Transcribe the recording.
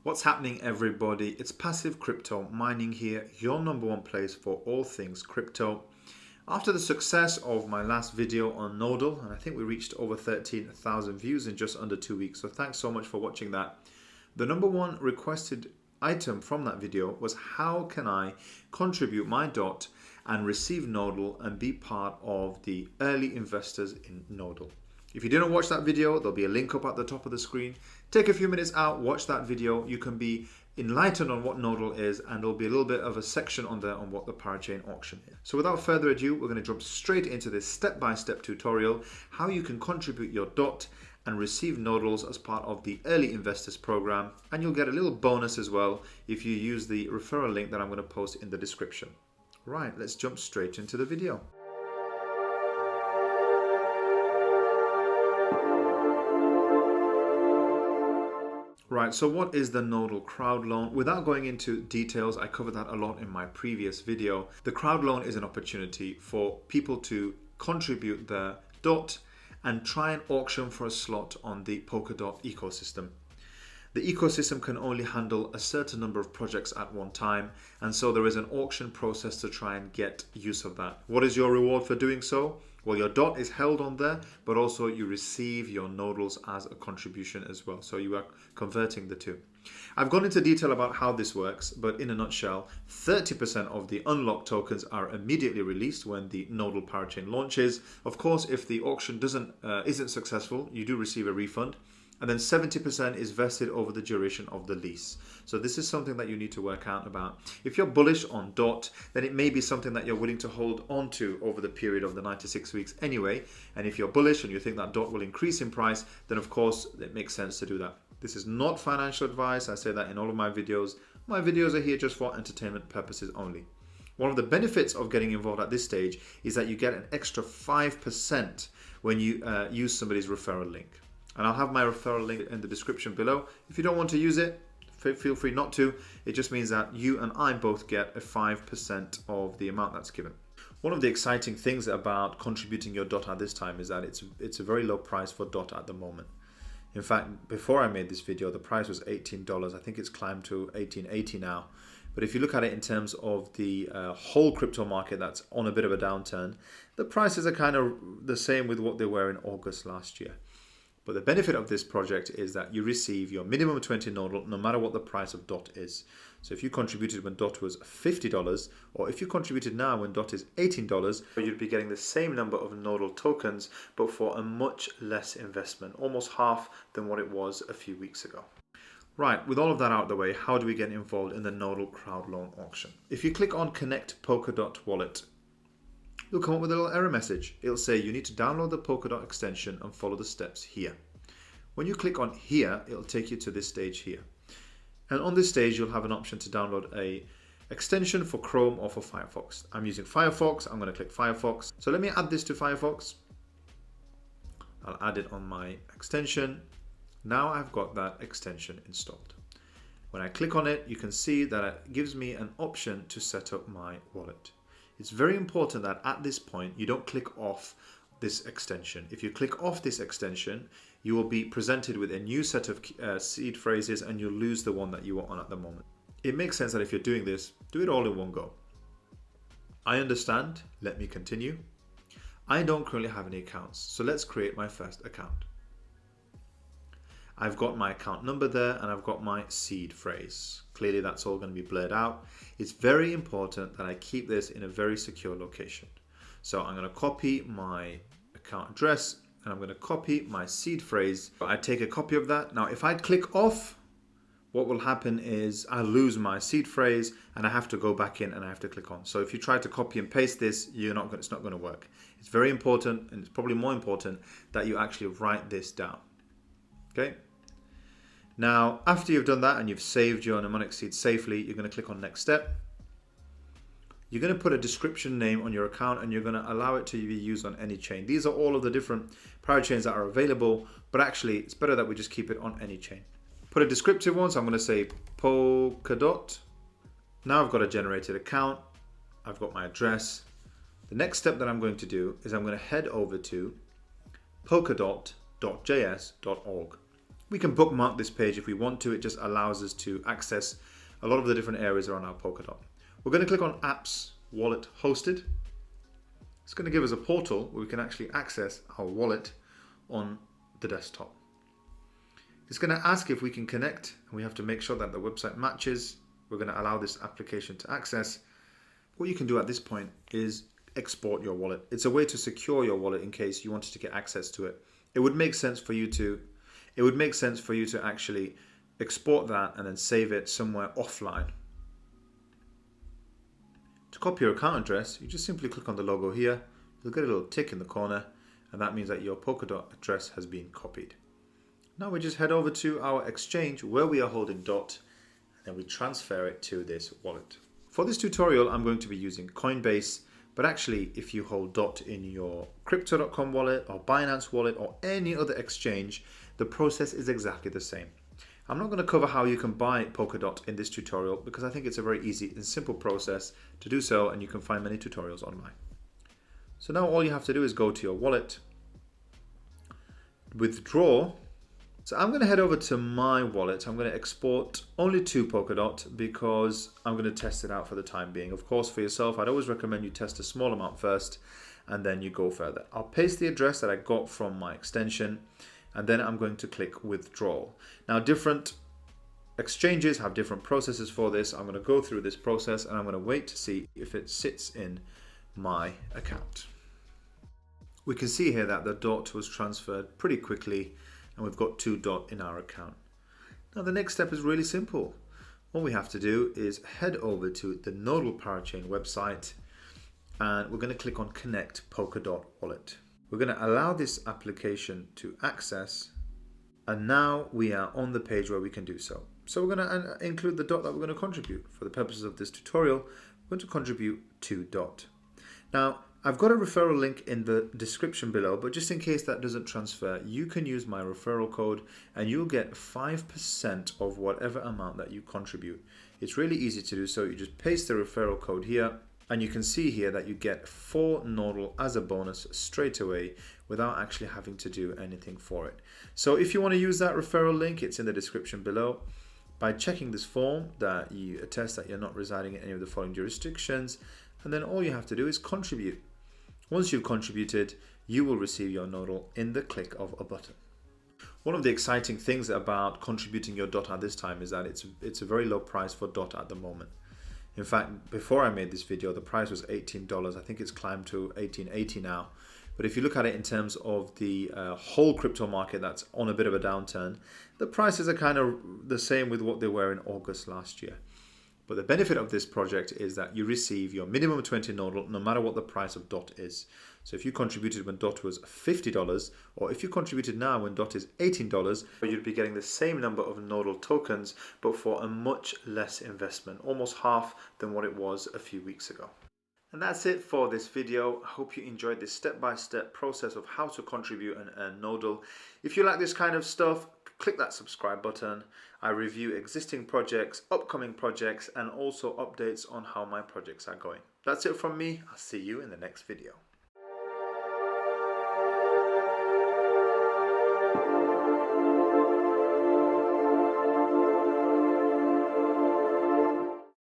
What's happening, everybody? It's Passive Crypto Mining here, your number one place for all things crypto. After the success of my last video on Nodle, and I think we reached over 13,000 views in just under 2 weeks, so thanks so much for watching that. The number one requested item from that video was how can I contribute my DOT and receive Nodle and be part of the early investors in Nodle. If you didn't watch that video, there'll be a link up at the top of the screen. Take a few minutes out, watch that video. You can be enlightened on what Nodle is, and there'll be a little bit of a section on there on what the Parachain Auction is. So without further ado, we're going to jump straight into this step-by-step tutorial, how you can contribute your DOT and receive Nodles as part of the Early Investors Program. And you'll get a little bonus as well if you use the referral link that I'm going to post in the description. Right, let's jump straight into the video. Right, so what is the Nodle crowd loan? Without going into details, I covered that a lot in my previous video. The crowd loan is an opportunity for people to contribute their DOT and try and auction for a slot on the Polkadot ecosystem. The ecosystem can only handle a certain number of projects at one time, and so there is an auction process to try and get use of that. What is your reward for doing so? Well, your DOT is held on there, but also you receive your Nodles as a contribution as well. So you are converting the two. I've gone into detail about how this works, but in a nutshell, 30% of the unlocked tokens are immediately released when the Nodle Parachain launches. Of course, if the auction isn't successful, you do receive a refund. And then 70% is vested over the duration of the lease. So this is something that you need to work out about. If you're bullish on DOT, then it may be something that you're willing to hold on to over the period of the 96 weeks anyway. And if you're bullish and you think that DOT will increase in price, then of course it makes sense to do that. This is not financial advice. I say that in all of my videos. My videos are here just for entertainment purposes only. One of the benefits of getting involved at this stage is that you get an extra 5% when you use somebody's referral link. And I'll have my referral link in the description below. If you don't want to use it, feel free not to. It just means that you and I both get a 5% of the amount that's given. One of the exciting things about contributing your DOT at this time is that it's a very low price for DOT at the moment. In fact, before I made this video, the price was $18. I think it's climbed to $18.80 now. But if you look at it in terms of the whole crypto market that's on a bit of a downturn, the prices are kind of the same with what they were in August last year. But the benefit of this project is that you receive your minimum 20 Nodle no matter what the price of DOT is. So if you contributed when DOT was $50, or if you contributed now when DOT is $18, you'd be getting the same number of Nodle tokens, but for a much less investment, almost half than what it was a few weeks ago. Right, with all of that out of the way, how do we get involved in the Nodle crowd loan auction? If you click on Connect Polkadot Wallet, you'll come up with a little error message. It'll say you need to download the Polkadot extension and follow the steps here. When you click on here, it'll take you to this stage here. And on this stage, you'll have an option to download a extension for Chrome or for Firefox. I'm using Firefox. I'm going to click Firefox. So let me add this to Firefox. I'll add it on my extension. Now I've got that extension installed. When I click on it, you can see that it gives me an option to set up my wallet. It's very important that at this point you don't click off this extension. If you click off this extension, you will be presented with a new set of seed phrases and you'll lose the one that you are on at the moment. It makes sense that if you're doing this, do it all in one go. I understand. Let me continue. I don't currently have any accounts, so let's create my first account. I've got my account number there and I've got my seed phrase. Clearly that's all going to be blurred out. It's very important that I keep this in a very secure location. So I'm going to copy my account address and I'm going to copy my seed phrase. I take a copy of that. Now if I click off, what will happen is I'll lose my seed phrase and I have to go back in and I have to click on. So if you try to copy and paste this, it's not going to work. It's very important, and it's probably more important that you actually write this down. Okay. Now, after you've done that and you've saved your mnemonic seed safely, you're going to click on next step. You're going to put a description name on your account and you're going to allow it to be used on any chain. These are all of the different parachains that are available, but actually it's better that we just keep it on any chain. Put a descriptive one, so I'm going to say Polkadot. Now I've got a generated account. I've got my address. The next step that I'm going to do is I'm going to head over to polkadot.js.org. We can bookmark this page if we want to. It just allows us to access a lot of the different areas around our Polkadot. We're going to click on Apps Wallet Hosted. It's going to give us a portal where we can actually access our wallet on the desktop. It's going to ask if we can connect, and we have to make sure that the website matches. We're going to allow this application to access. What you can do at this point is export your wallet. It's a way to secure your wallet in case you wanted to get access to it. It would make sense for you to actually export that and then save it somewhere offline. To copy your account address, you just simply click on the logo here. You'll get a little tick in the corner, and that means that your Polkadot address has been copied. Now we just head over to our exchange where we are holding DOT, and then we transfer it to this wallet. For this tutorial, I'm going to be using Coinbase, but actually if you hold DOT in your Crypto.com wallet or Binance wallet or any other exchange, the process is exactly the same. I'm not going to cover how you can buy Polkadot in this tutorial because I think it's a very easy and simple process to do so, and you can find many tutorials online. So now all you have to do is go to your wallet, withdraw. So I'm going to head over to my wallet. I'm going to export only 2 Polkadot because I'm going to test it out for the time being. Of course, for yourself, I'd always recommend you test a small amount first and then you go further. I'll paste the address that I got from my extension, and then I'm going to click withdrawal. Now, different exchanges have different processes for this. I'm going to go through this process and I'm going to wait to see if it sits in my account. We can see here that the DOT was transferred pretty quickly, and we've got 2 DOT in our account. Now the next step is really simple. All we have to do is head over to the Nodle Parachain website, and we're going to click on Connect Polkadot Wallet. We're going to allow this application to access, and now we are on the page where we can do so. So we're going to include the DOT that we're going to contribute. For the purposes of this tutorial, we're going to contribute 2 DOT. Now, I've got a referral link in the description below, but just in case that doesn't transfer, you can use my referral code and you'll get 5% of whatever amount that you contribute. It's really easy to do so. You just paste the referral code here, and you can see here that you get 4 Nodle as a bonus straight away without actually having to do anything for it. So if you want to use that referral link, it's in the description below. By checking this form that you attest that you're not residing in any of the following jurisdictions, and then all you have to do is contribute. Once you've contributed, you will receive your Nodle in the click of a button. One of the exciting things about contributing your DOT at this time is that it's a very low price for DOT at the moment. In fact, before I made this video, the price was $18. I think it's climbed to $18.80 now. But if you look at it in terms of the whole crypto market that's on a bit of a downturn, the prices are kind of the same with what they were in August last year. But the benefit of this project is that you receive your minimum 20 Nodle no matter what the price of DOT is. So if you contributed when DOT was $50, or if you contributed now when DOT is $18, you'd be getting the same number of Nodle tokens, but for a much less investment, almost half than what it was a few weeks ago. And that's it for this video. I hope you enjoyed this step-by-step process of how to contribute and earn Nodle. If you like this kind of stuff, click that subscribe button. I review existing projects, upcoming projects, and also updates on how my projects are going. That's it from me. I'll see you in the next video.